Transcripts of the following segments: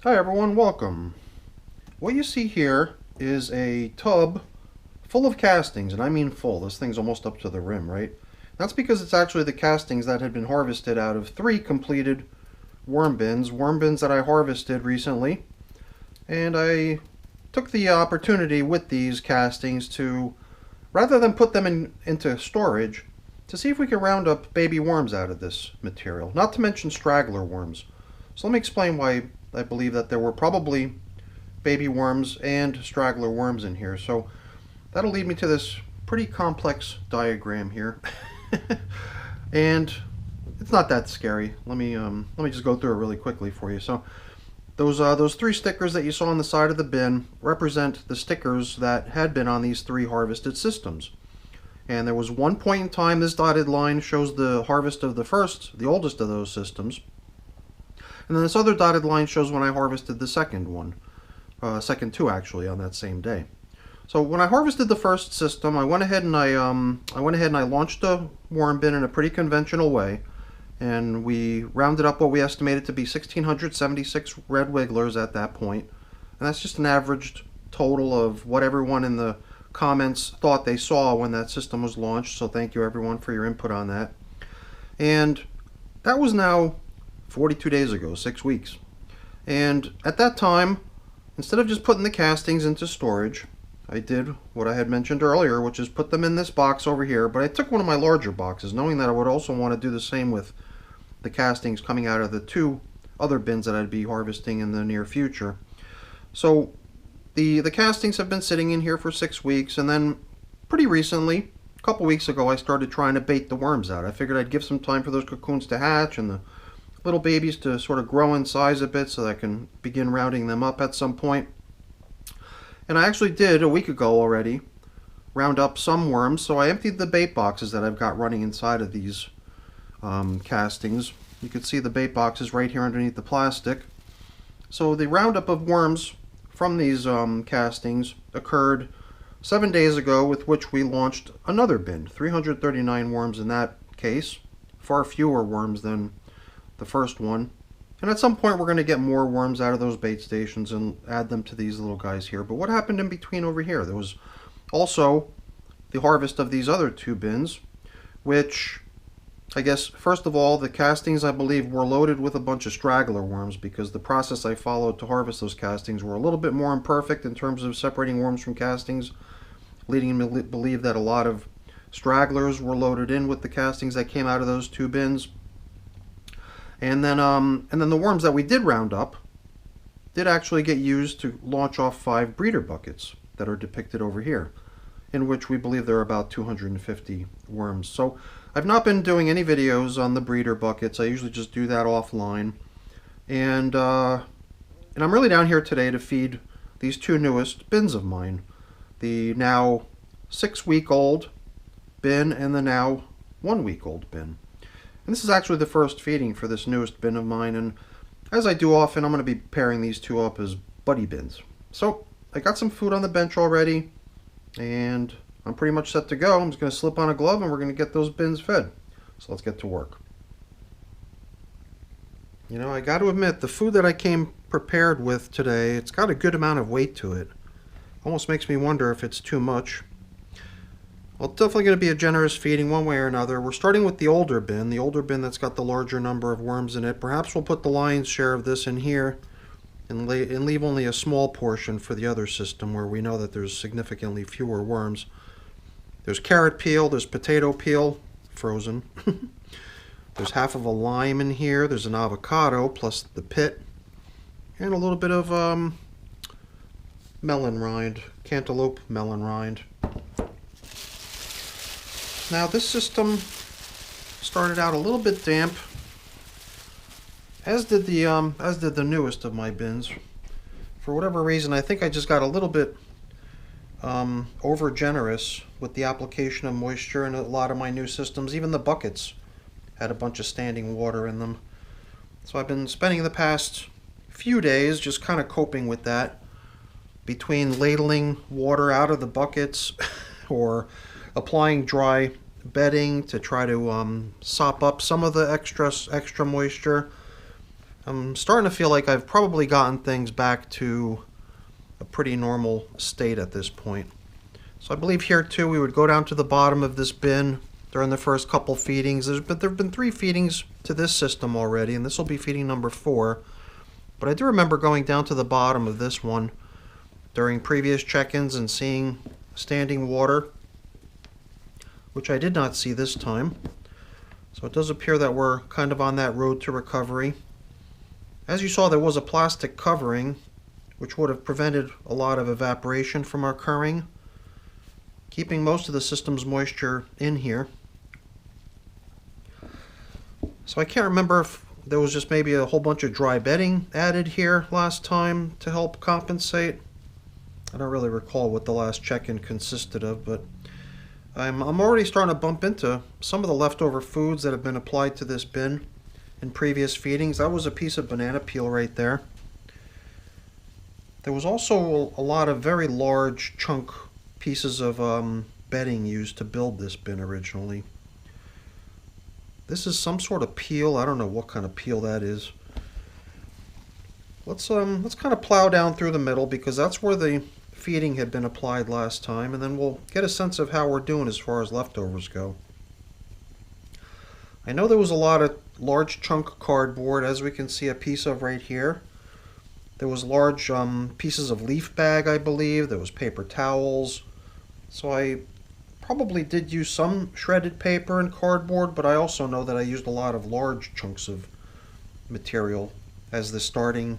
Hi everyone, welcome. What you see here is a tub full of castings, and I mean full. This thing's almost up to the rim, right? That's because it's actually the castings that had been harvested out of 3 completed worm bins that I harvested recently. And I took the opportunity with these castings to, rather than put them into storage, to see if we could round up baby worms out of this material, not to mention straggler worms. So let me explain why I believe that there were probably baby worms and straggler worms in here. So that'll lead me to this pretty complex diagram here. And it's not that scary. Let me just go through it really quickly for you. So those 3 stickers that you saw on the side of the bin represent the stickers that had been on these 3 harvested systems. And there was one point in time, this dotted line shows the harvest of the oldest of those systems. And then this other dotted line shows when I harvested the second one. Second 2 actually, on that same day. So when I harvested the first system, I went ahead and I launched a worm bin in a pretty conventional way, and we rounded up what we estimated to be 1,676 red wigglers at that point. And that's just an averaged total of what everyone in the comments thought they saw when that system was launched. So thank you everyone for your input on that. And that was now 42 days ago, 6 weeks. And at that time, instead of just putting the castings into storage, I did what I had mentioned earlier, which is put them in this box over here. But I took one of my larger boxes, knowing that I would also want to do the same with the castings coming out of the 2 other bins that I'd be harvesting in the near future. So the castings have been sitting in here for 6 weeks, and then pretty recently, a couple weeks ago, I started trying to bait the worms out. I figured I'd give some time for those cocoons to hatch and the little babies to sort of grow in size a bit so that I can begin rounding them up at some point. And I actually did a week ago already round up some worms, so I emptied the bait boxes that I've got running inside of these castings. You can see the bait boxes right here underneath the plastic. So the roundup of worms from these castings occurred 7 days ago, with which we launched another bin. 339 worms in that case, far fewer worms than the first one. And at some point we're going to get more worms out of those bait stations and add them to these little guys here. But what happened in between over here? There was also the harvest of these other 2 bins, which I guess, first of all, the castings, I believe, were loaded with a bunch of straggler worms, because the process I followed to harvest those castings were a little bit more imperfect in terms of separating worms from castings, leading me to believe that a lot of stragglers were loaded in with the castings that came out of those 2 bins. And then the worms that we did round up did actually get used to launch off 5 breeder buckets that are depicted over here, in which we believe there are about 250 worms. So I've not been doing any videos on the breeder buckets. I usually just do that offline. And I'm really down here today to feed these 2 newest bins of mine. The now 6-week-old bin and the now 1-week-old bin. And this is actually the first feeding for this newest bin of mine, and as I do often, I'm going to be pairing these 2 up as buddy bins. So I got some food on the bench already, and I'm pretty much set to go. I'm just going to slip on a glove and we're going to get those bins fed. So let's get to work. You know, I got to admit, the food that I came prepared with today, it's got a good amount of weight to it. Almost makes me wonder if it's too much. Well, it's definitely going to be a generous feeding one way or another. We're starting with the older bin that's got the larger number of worms in it. Perhaps we'll put the lion's share of this in here and leave only a small portion for the other system, where we know that there's significantly fewer worms. There's carrot peel, there's potato peel, frozen. There's half of a lime in here, there's an avocado plus the pit, and a little bit of melon rind, cantaloupe melon rind. Now this system started out a little bit damp, as did the newest of my bins. For whatever reason, I think I just got a little bit over generous with the application of moisture in a lot of my new systems. Even the buckets had a bunch of standing water in them. So I've been spending the past few days just kind of coping with that, between ladling water out of the buckets or applying dry bedding to try to sop up some of the extra moisture. I'm starting to feel like I've probably gotten things back to a pretty normal state at this point. So I believe here too we would go down to the bottom of this bin during the first couple feedings. There have been 3 feedings to this system already, and this will be feeding number 4. But I do remember going down to the bottom of this one during previous check-ins and seeing standing water, which I did not see this time. So it does appear that we're kind of on that road to recovery. As you saw, there was a plastic covering, which would have prevented a lot of evaporation from occurring, keeping most of the system's moisture in here. So I can't remember if there was just maybe a whole bunch of dry bedding added here last time to help compensate. I don't really recall what the last check-in consisted of, but I'm already starting to bump into some of the leftover foods that have been applied to this bin in previous feedings. That was a piece of banana peel right there. There was also a lot of very large chunk pieces of bedding used to build this bin originally. This is some sort of peel. I don't know what kind of peel that is. Let's kind of plow down through the middle because that's where the feeding had been applied last time, and then we'll get a sense of how we're doing as far as leftovers go. I know there was a lot of large chunk cardboard, as we can see a piece of right here. There was large pieces of leaf bag, I believe. There was paper towels. So I probably did use some shredded paper and cardboard, but I also know that I used a lot of large chunks of material as the starting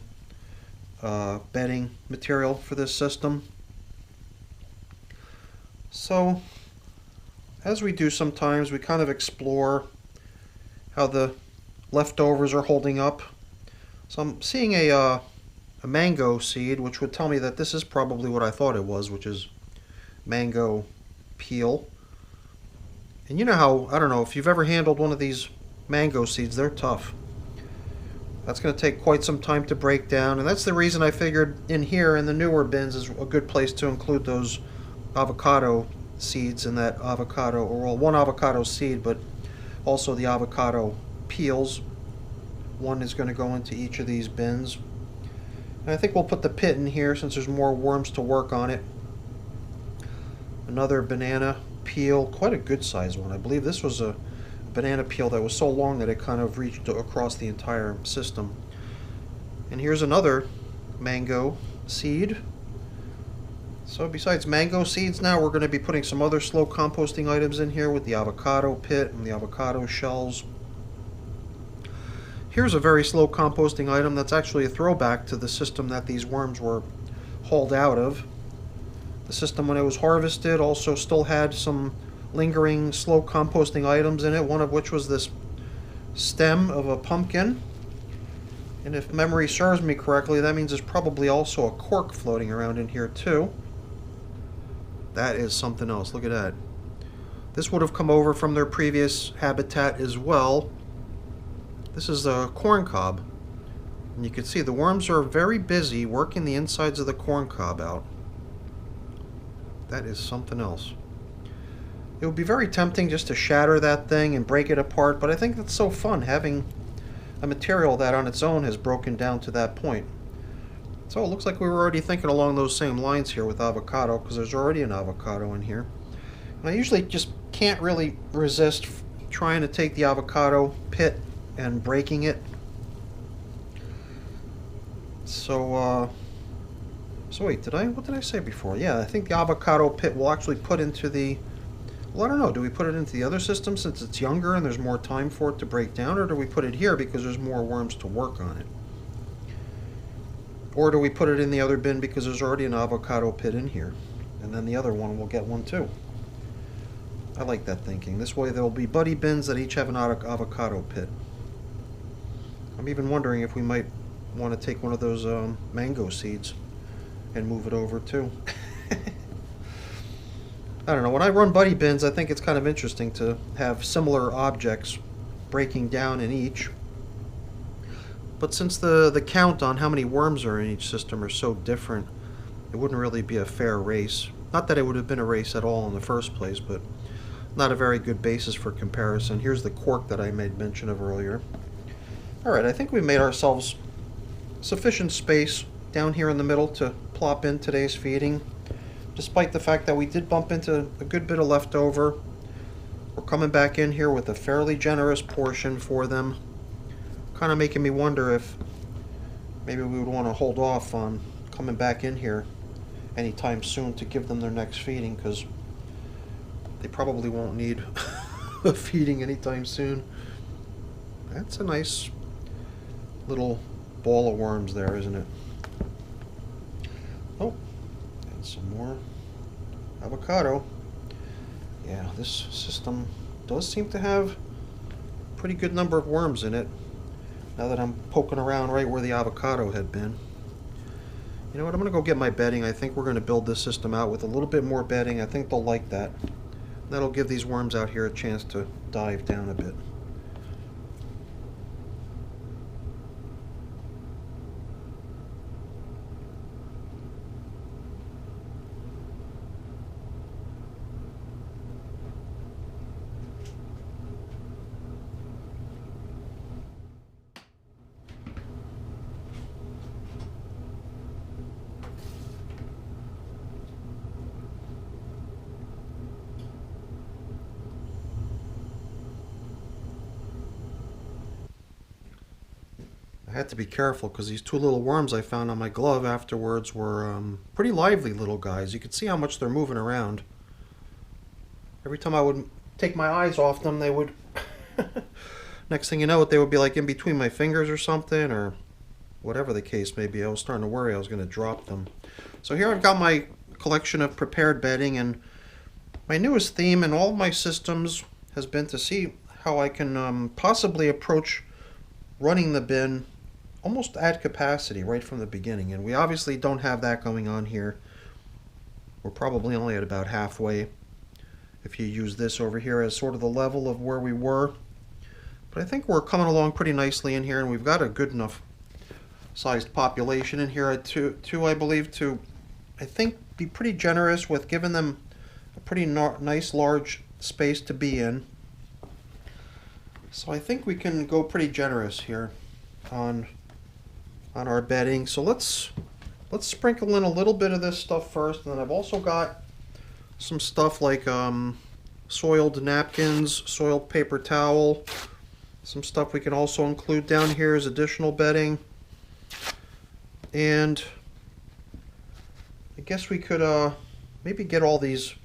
bedding material for this system. So as we do sometimes, we kind of explore how the leftovers are holding up. So I'm seeing a mango seed, which would tell me that this is probably what I thought it was, which is mango peel. And you know how, I don't know, if you've ever handled one of these mango seeds, they're tough. That's going to take quite some time to break down, and that's the reason I figured in here in the newer bins is a good place to include those avocado seeds in that avocado, or well, one avocado seed, but also the avocado peels. One is going to go into each of these bins. And I think we'll put the pit in here since there's more worms to work on it. Another banana peel, quite a good sized one. I believe this was a banana peel that was so long that it kind of reached across the entire system. And here's another mango seed. So besides mango seeds now, we're going to be putting some other slow composting items in here with the avocado pit and the avocado shells. Here's a very slow composting item that's actually a throwback to the system that these worms were hauled out of. The system when it was harvested also still had some lingering slow composting items in it, one of which was this stem of a pumpkin. And if memory serves me correctly, that means there's probably also a cork floating around in here too. That is something else. Look at that. This would have come over from their previous habitat as well. This is a corn cob. And you can see the worms are very busy working the insides of the corn cob out. That is something else. It would be very tempting just to shatter that thing and break it apart, but I think that's so fun having a material that on its own has broken down to that point. So it looks like we were already thinking along those same lines here with avocado, because there's already an avocado in here. And I usually just can't really resist trying to take the avocado pit and breaking it. So wait, what did I say before? Yeah, I think the avocado pit will actually put into the, well, I don't know, do we put it into the other system since it's younger and there's more time for it to break down, or do we put it here because there's more worms to work on it? Or do we put it in the other bin because there's already an avocado pit in here, and then the other one will get one too? I like that thinking. This way there will be buddy bins that each have an avocado pit. I'm even wondering if we might want to take one of those mango seeds and move it over too. I don't know, when I run buddy bins, I think it's kind of interesting to have similar objects breaking down in each. But since the count on how many worms are in each system are so different, it wouldn't really be a fair race. Not that it would have been a race at all in the first place, but not a very good basis for comparison. Here's the cork that I made mention of earlier. Alright, I think we made ourselves sufficient space down here in the middle to plop in today's feeding. Despite the fact that we did bump into a good bit of leftover, we're coming back in here with a fairly generous portion for them. Kind of making me wonder if maybe we would want to hold off on coming back in here anytime soon to give them their next feeding, because they probably won't need a feeding anytime soon. That's a nice little ball of worms there, isn't it? Oh, and some more avocado. Yeah, this system does seem to have a pretty good number of worms in it, now that I'm poking around right where the avocado had been. You know what, I'm going to go get my bedding. I think we're going to build this system out with a little bit more bedding. I think they'll like that. That'll give these worms out here a chance to dive down a bit. I had to be careful because these two little worms I found on my glove afterwards were pretty lively little guys. You could see how much they're moving around. Every time I would take my eyes off them, they would... Next thing you know, they would be like in between my fingers or something, or whatever the case may be. I was starting to worry I was going to drop them. So here I've got my collection of prepared bedding, and my newest theme in all of my systems has been to see how I can possibly approach running the bin almost at capacity right from the beginning. And we obviously don't have that going on here. We're probably only at about halfway if you use this over here as sort of the level of where we were. But I think we're coming along pretty nicely in here, and we've got a good enough sized population in here to I believe, to I think be pretty generous with giving them a pretty nice large space to be in. So I think we can go pretty generous here on our bedding. So let's sprinkle in a little bit of this stuff first, and then I've also got some stuff like soiled napkins, soiled paper towel, some stuff we can also include down here as additional bedding. And I guess we could maybe get all these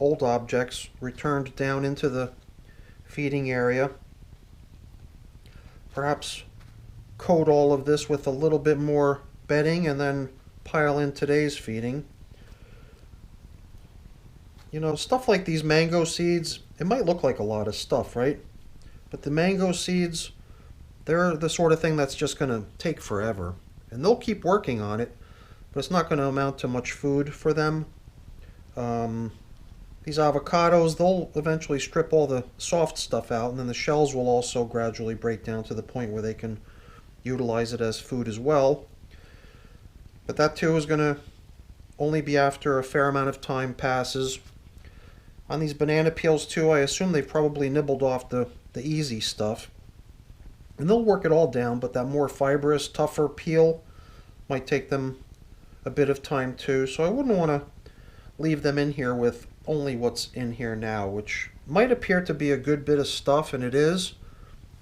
old objects returned down into the feeding area. Perhaps coat all of this with a little bit more bedding and then pile in today's feeding. You know, stuff like these mango seeds, it might look like a lot of stuff, right? But the mango seeds, they're the sort of thing that's just going to take forever. And they'll keep working on it, but it's not going to amount to much food for them. These avocados, they'll eventually strip all the soft stuff out, and then the shells will also gradually break down to the point where they can utilize it as food as well. But that too is going to only be after a fair amount of time passes. On these banana peels too, I assume they've probably nibbled off the easy stuff. And they'll work it all down, but that more fibrous, tougher peel might take them a bit of time too. So I wouldn't want to leave them in here with only what's in here now, which might appear to be a good bit of stuff, and it is,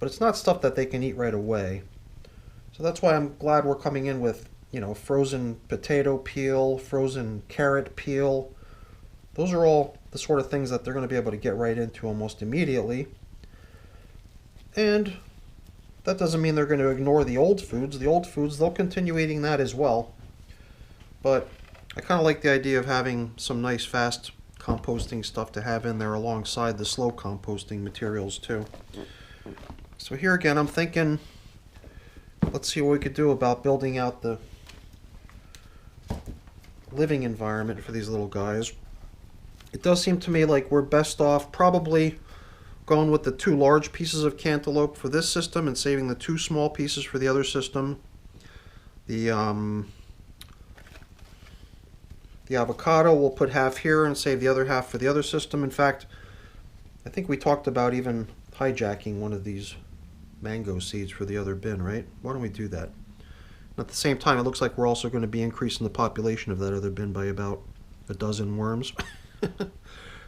but it's not stuff that they can eat right away. So that's why I'm glad we're coming in with, you know, frozen potato peel, frozen carrot peel. Those are all the sort of things that they're going to be able to get right into almost immediately. And that doesn't mean they're going to ignore the old foods. The old foods, they'll continue eating that as well. But I kind of like the idea of having some nice fast composting stuff to have in there alongside the slow composting materials too. So here again, I'm thinking, let's see what we could do about building out the living environment for these little guys. It does seem to me like we're best off probably going with the 2 large pieces of cantaloupe for this system and saving the 2 small pieces for the other system. The avocado we'll put half here and save the other half for the other system. In fact, I think we talked about even hijacking one of these mango seeds for the other bin, right? Why don't we do that? And at the same time, it looks like we're also going to be increasing the population of that other bin by about a dozen worms.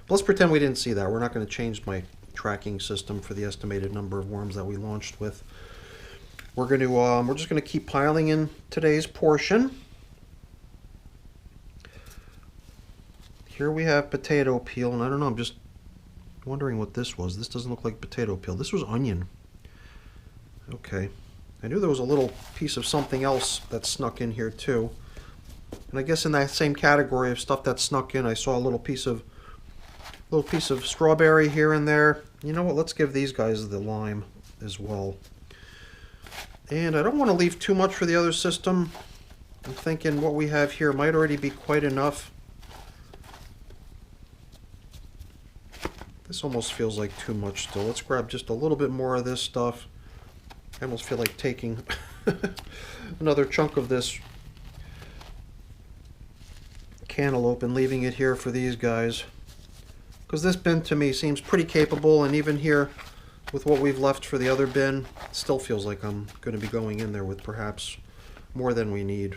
Let's pretend we didn't see that. We're not going to change my tracking system for the estimated number of worms that we launched with. We're just going to keep piling in today's portion. Here we have potato peel, and I don't know, I'm just wondering what this was. This doesn't look like potato peel. This was onion. Okay. I knew there was a little piece of something else that snuck in here too. And I guess in that same category of stuff that snuck in, I saw a little piece of strawberry here and there. You know what? Let's give these guys the lime as well. And I don't want to leave too much for the other system. I'm thinking what we have here might already be quite enough. This almost feels like too much still. Let's grab just a little bit more of this stuff. I almost feel like taking another chunk of this cantaloupe and leaving it here for these guys. Because this bin to me seems pretty capable, and even here with what we've left for the other bin, it still feels like I'm going to be going in there with perhaps more than we need.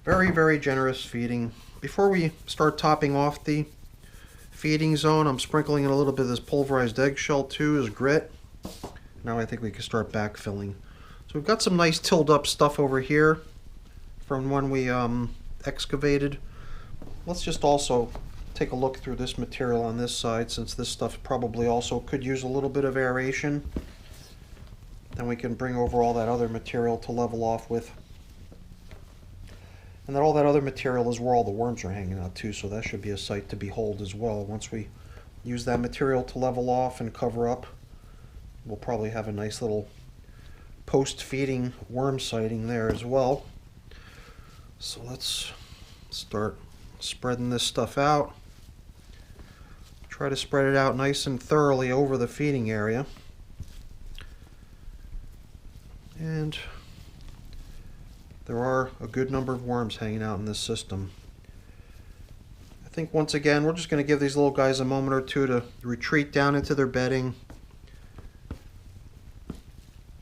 Very, very generous feeding. Before we start topping off the feeding zone, I'm sprinkling in a little bit of this pulverized eggshell too as grit. Now I think we can start backfilling. So we've got some nice tilled up stuff over here from when we excavated. Let's just also take a look through this material on this side, since this stuff probably also could use a little bit of aeration. Then we can bring over all that other material to level off with. And then all that other material is where all the worms are hanging out too, so that should be a sight to behold as well. Once we use that material to level off and cover up, we'll probably have a nice little post-feeding worm sighting there as well. So let's start spreading this stuff out. Try to spread it out nice and thoroughly over the feeding area. And there are a good number of worms hanging out in this system. I think once again we're just going to give these little guys a moment or two to retreat down into their bedding.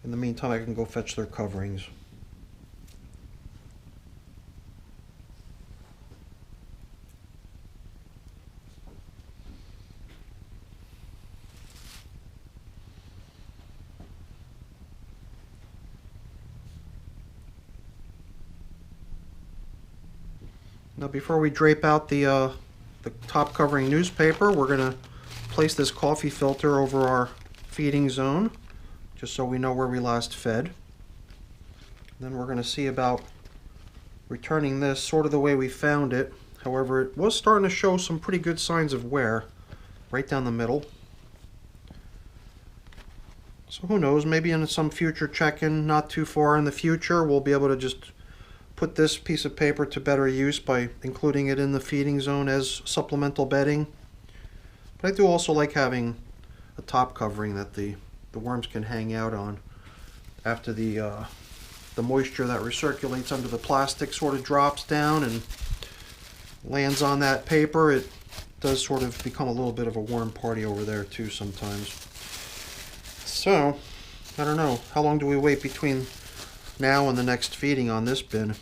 In the meantime, I can go fetch their coverings. Now before we drape out the top covering newspaper, we're going to place this coffee filter over our feeding zone, just so we know where we last fed. Then we're going to see about returning this sort of the way we found it. However, it was starting to show some pretty good signs of wear right down the middle. So who knows, maybe in some future check-in, not too far in the future, we'll be able to just put this piece of paper to better use by including it in the feeding zone as supplemental bedding. But I do also like having a top covering that the worms can hang out on after the moisture that recirculates under the plastic sort of drops down and lands on that paper. It does sort of become a little bit of a worm party over there too sometimes. So I don't know, how long do we wait between now and the next feeding on this bin?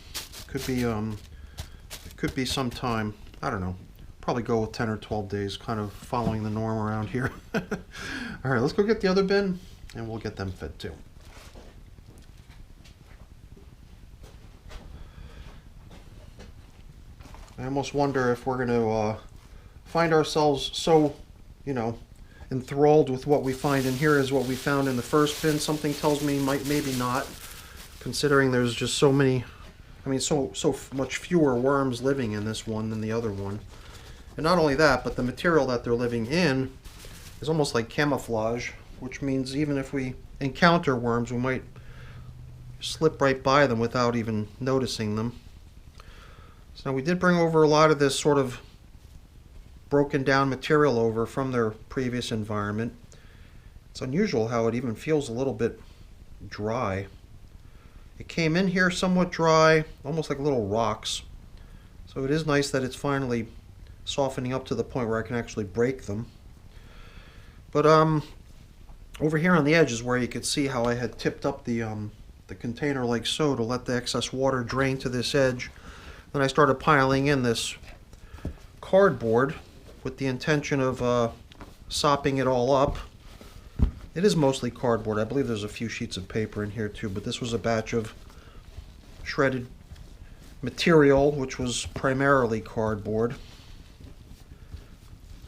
It could be some time. I don't know. Probably go with 10 or 12 days, kind of following the norm around here. All right, let's go get the other bin and we'll get them fed too. I almost wonder if we're going to find ourselves so, enthralled with what we find in here as what we found in the first bin. Something tells me maybe not, considering there's just so many, so much fewer worms living in this one than the other one. And not only that, but the material that they're living in is almost like camouflage, which means even if we encounter worms, we might slip right by them without even noticing them. So now we did bring over a lot of this sort of broken down material over from their previous environment. It's unusual how it even feels a little bit dry. It came in here somewhat dry, almost like little rocks. So it is nice that it's finally softening up to the point where I can actually break them. But Over here on the edge is where you could see how I had tipped up the container like so to let the excess water drain to this edge. Then I started piling in this cardboard with the intention of sopping it all up. It is mostly cardboard. I believe there's a few sheets of paper in here too, but this was a batch of shredded material, which was primarily cardboard.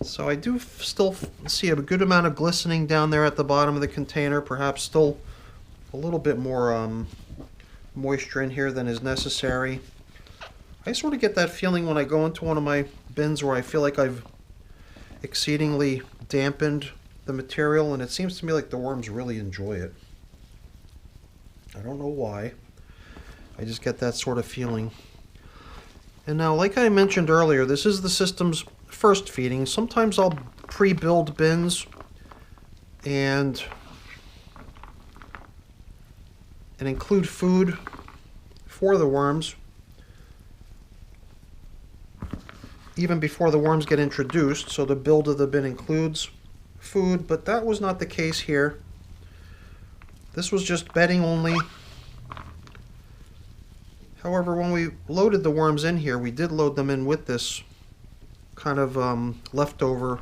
So I do still see a good amount of glistening down there at the bottom of the container, perhaps still a little bit more moisture in here than is necessary. I sort of get that feeling when I go into one of my bins where I feel like I've exceedingly dampened the material, and it seems to me like the worms really enjoy it. I don't know why. I just get that sort of feeling. And now, like I mentioned earlier, this is the system's first feeding. Sometimes I'll pre-build bins and include food for the worms even before the worms get introduced, so the build of the bin includes food, but that was not the case here. This was just bedding only. However, when we loaded the worms in here, we did load them in with this kind of leftover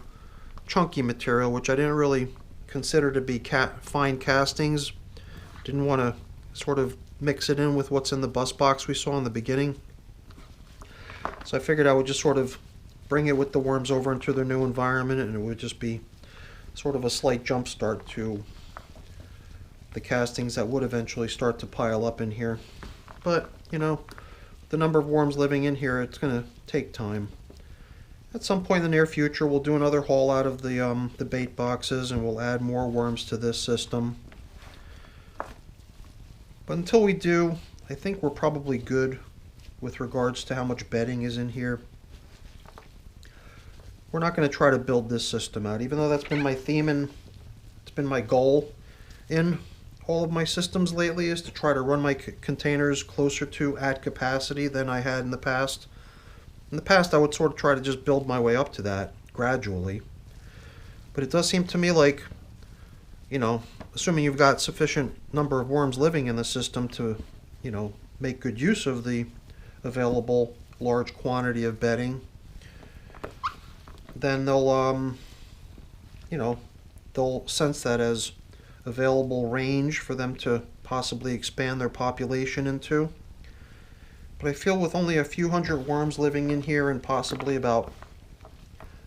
chunky material, which I didn't really consider to be fine castings. Didn't want to sort of mix it in with what's in the bus box we saw in the beginning. So I figured I would just sort of bring it with the worms over into their new environment, and it would just be sort of a slight jump start to the castings that would eventually start to pile up in here. But, you know, the number of worms living in here, it's going to take time. At some point in the near future, we'll do another haul out of the bait boxes, and we'll add more worms to this system. But until we do, I think we're probably good with regards to how much bedding is in here. We're not going to try to build this system out, even though that's been my theme and it's been my goal in all of my systems lately, is to try to run my containers closer to at capacity than I had in the past. In the past, I would sort of try to just build my way up to that gradually. But it does seem to me like, you know, assuming you've got sufficient number of worms living in the system to, you know, make good use of the available large quantity of bedding, then they'll, you know, they'll sense that as available range for them to possibly expand their population into. But I feel with only a few hundred worms living in here and possibly about,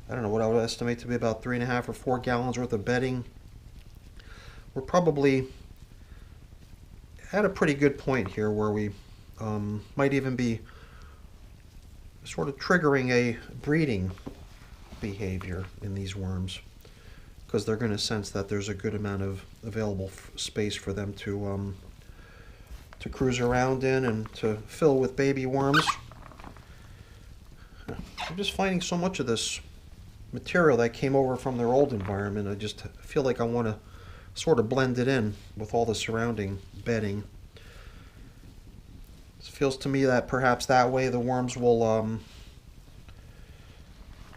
I don't know what I would estimate to be about 3.5 or 4 gallons worth of bedding, we're probably at a pretty good point here where we might even be sort of triggering a breeding behavior in these worms, because they're going to sense that there's a good amount of available space for them to cruise around in and to fill with baby worms. I'm just finding so much of this material that came over from their old environment. I just feel like I want to sort of blend it in with all the surrounding bedding. It feels to me that perhaps that way the worms will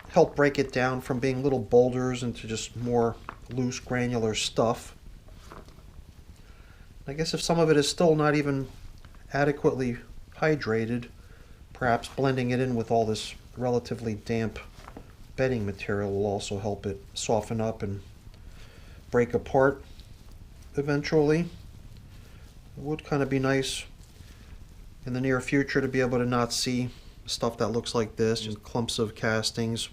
help break it down from being little boulders into just more loose granular stuff. I guess if some of it is still not even adequately hydrated, perhaps blending it in with all this relatively damp bedding material will also help it soften up and break apart eventually. It would kind of be nice in the near future to be able to not see stuff that looks like this, just clumps of castings.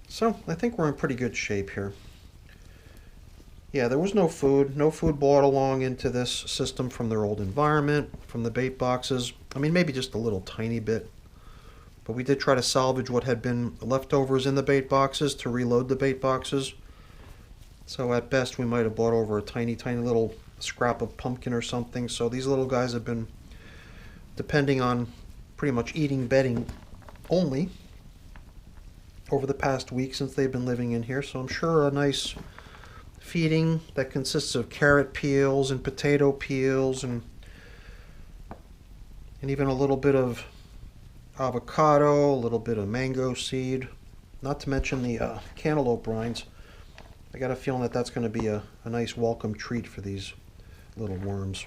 So I think we're in pretty good shape here. Yeah, there was no food brought along into this system from their old environment, from the bait boxes. I mean, maybe just a little tiny bit. But we did try to salvage what had been leftovers in the bait boxes to reload the bait boxes. So at best, we might have brought over a tiny, tiny little scrap of pumpkin or something. So these little guys have been depending on pretty much eating bedding only over the past week since they've been living in here. So I'm sure a nice feeding that consists of carrot peels and potato peels and even a little bit of avocado, a little bit of mango seed, not to mention the cantaloupe rinds, I got a feeling that that's going to be a nice welcome treat for these little worms.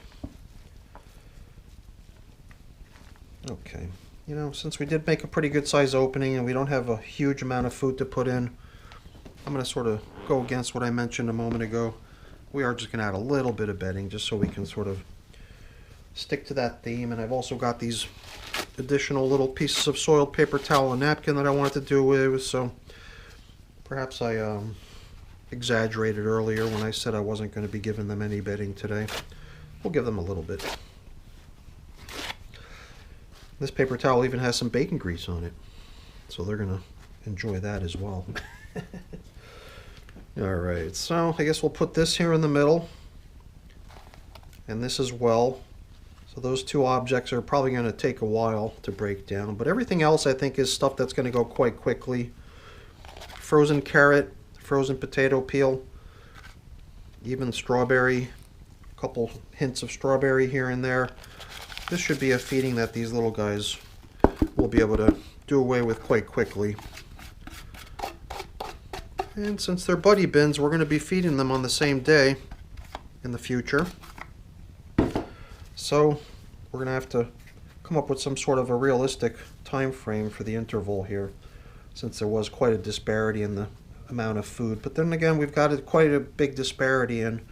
Okay, you know, since we did make a pretty good size opening and we don't have a huge amount of food to put in, I'm going to sort of go against what I mentioned a moment ago. We are just going to add a little bit of bedding just so we can sort of stick to that theme. And I've also got these additional little pieces of soiled paper towel and napkin that I wanted to do with, so perhaps I exaggerated earlier when I said I wasn't going to be giving them any bedding today. We'll give them a little bit. This paper towel even has some bacon grease on it, so they're going to enjoy that as well. Alright, so I guess we'll put this here in the middle, and this as well. So those two objects are probably going to take a while to break down, but everything else I think is stuff that's going to go quite quickly. Frozen carrot, frozen potato peel, even strawberry, a couple hints of strawberry here and there. This should be a feeding that these little guys will be able to do away with quite quickly. And since they're buddy bins, we're going to be feeding them on the same day in the future. So we're going to have to come up with some sort of a realistic time frame for the interval here, since there was quite a disparity in the amount of food. But then again, we've got quite a big disparity in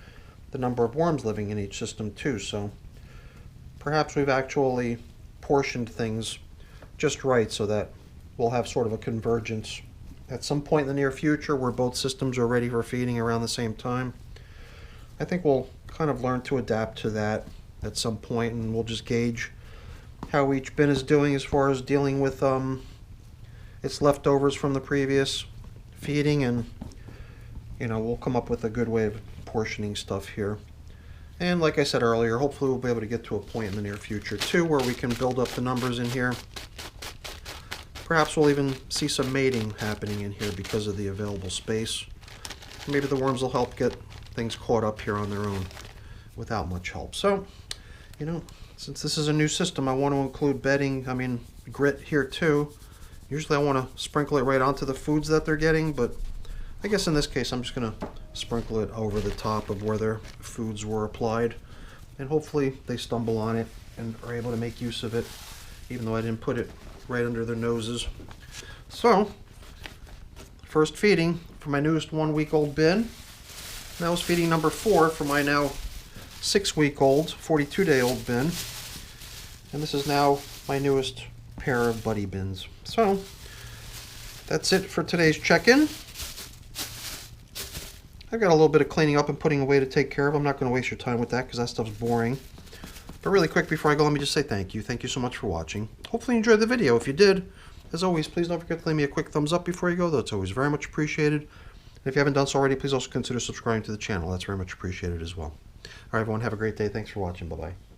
the number of worms living in each system too, so perhaps we've actually portioned things just right so that we'll have sort of a convergence at some point in the near future where both systems are ready for feeding around the same time. I think we'll kind of learn to adapt to that at some point, and we'll just gauge how each bin is doing as far as dealing with its leftovers from the previous feeding, and you know, we'll come up with a good way of portioning stuff here. And like I said earlier, hopefully we'll be able to get to a point in the near future too where we can build up the numbers in here. Perhaps we'll even see some mating happening in here because of the available space. Maybe the worms will help get things caught up here on their own without much help. So, you know, since this is a new system, I want to include bedding, grit here too. Usually I want to sprinkle it right onto the foods that they're getting, but I guess in this case I'm just going to sprinkle it over the top of where their foods were applied. And hopefully they stumble on it and are able to make use of it, even though I didn't put it right under their noses. So, first feeding for my newest 1-week-old bin. That was feeding number 4 for my now 6-week-old, 42-day-old bin. And this is now my newest pair of buddy bins. So, that's it for today's check-in. I've got a little bit of cleaning up and putting away to take care of. I'm not going to waste your time with that because that stuff's boring. But really quick before I go, let me just say thank you. Thank you so much for watching. Hopefully you enjoyed the video. If you did, as always, please don't forget to leave me a quick thumbs up before you go. That's always very much appreciated. And if you haven't done so already, please also consider subscribing to the channel. That's very much appreciated as well. All right, everyone, have a great day. Thanks for watching. Bye-bye.